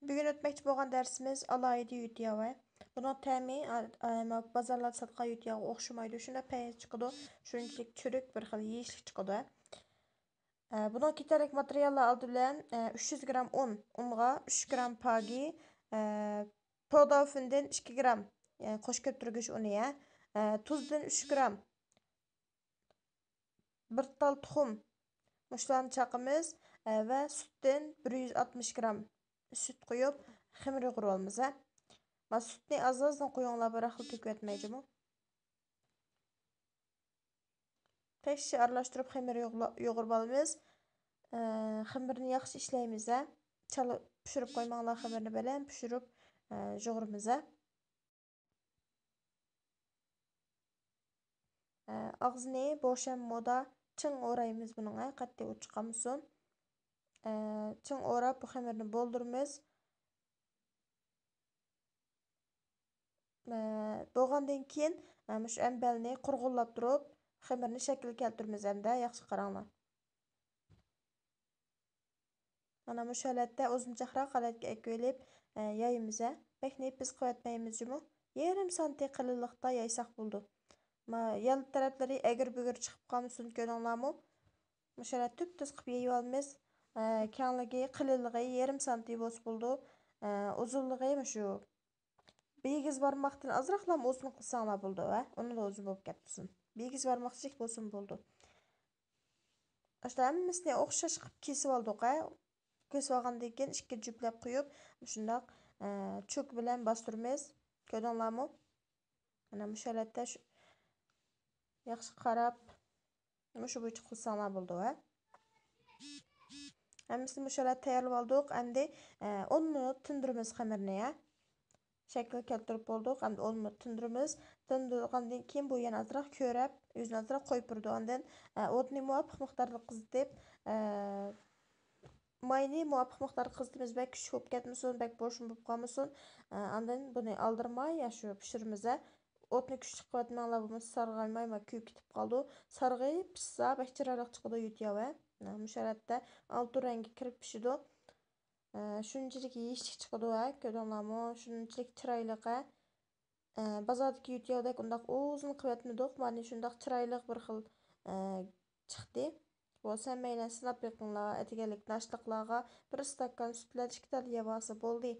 Bugün ötmekçi bolgan dersimiz alayda yut yağı. Bunun təmi bazarlarda satqan yut yağı oxşamaydı. Şuna payız çıkıdı. Şunçilik çürük bir xil yeyişlik çıkıdı. Bunun keterlik materiallar aldı bilen 300 gram un, unga 3 gram pagi, podavfinden 2 gram qo'sh köptürgüç unuya, tuzdan 3 gram, bir tal tuxum, muşlarını çaqımız ve sütten 160 gram süt koyup ximiri qurulmamız. Ma sütni az-azdan qo'yinglar, bir xil to'kib etmayjimi? Tashchi aralashtirib ximir yo'g'irib olamiz. Ximirni yaxshi ishlaymiz. Chalib pishirib qo'ymanglar, ximirni bilan pishirib yo'g'iramiz. Og'zini bo'shammoda ching o'raymiz buning, qattiq uchi qolmasin. Ching o'rab bu ximirni bo'ldiramiz. Bo'lgandan keyin mush ambalni qurg'unlab turib, ximirni shakl keltiramiz hamda yaxshi qaranglar. Mana mush holatda uzunchaqroq holatga ekilib yayimiz. Bek nefis qilib jimi? Yarım santi qalinliqda yaysaq bo'ldi. Ma yan taraflari egir-bugir chiqib qolmasin ko'ringlarmi? Mush holat tüp-tüz qilib yeyib olamiz. Kengligi, qalinligi yarım santi bo'lsa bo'ldi. Uzunligi shu begiz barmoqdan azroqlam uzun qilsanglar bo'ldi, uni da uzun bo'lib ketsin. Begiz barmoqchik bo'lsin bo'ldi. Ashta hammasini o'xshash qilib kesib oldik. Kesib olgandan keyin ikki juplab qo'yib, shundoq cho'k bilan bostiramiz. Ko'rdinglarmi? Mana mush holatda yaxshi qarab, mush bo'yicha qilsanglar bo'ldi, Hammasini mush holatda tayyorlab oldik. Endi 10 minut tindiramiz xamirni, Shakl keltirib bo'ldik. Endi 10 minut tindiramiz. Tindirgandan keyin bu yana azroq ko'rab, o'zini azroq qo'yib turdi. Ondan o'tni muvofiq miqdorda qizitib, mayni muvofiq miqdorda qizitimiz. Bak kuchli bo'lib ketmasin, bak bo'shim bo'lib qolmasin. Ondan buni aldirmay shu pishiramiz. O'tni kuchli qilib bo'lmasa sarg'aymay kuyib ketib qoldi. Sarg'ayib pishsa, bak chiroyli chiqadi yutyav. Mush holatda oltin rangi kirib pishidi. Shunchalik yeyishlik chiqadi, ko'rdinglarmi? Shunchalik chiroyli. Bozordagi yutyovdek undaq uzun qilib etmadik. Mana shundoq chiroyli bir xil chiqdi. Bo'lsa mayli sinab yiqinglar, etiganlik nashliqlarga bir stakan sutlar 2 tal yevasi bo'ldi.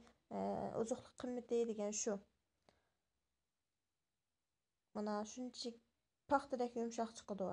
Uzuqlik qimmati degan shu. Mana shunchalik paxtadek yumshoq chiqadi,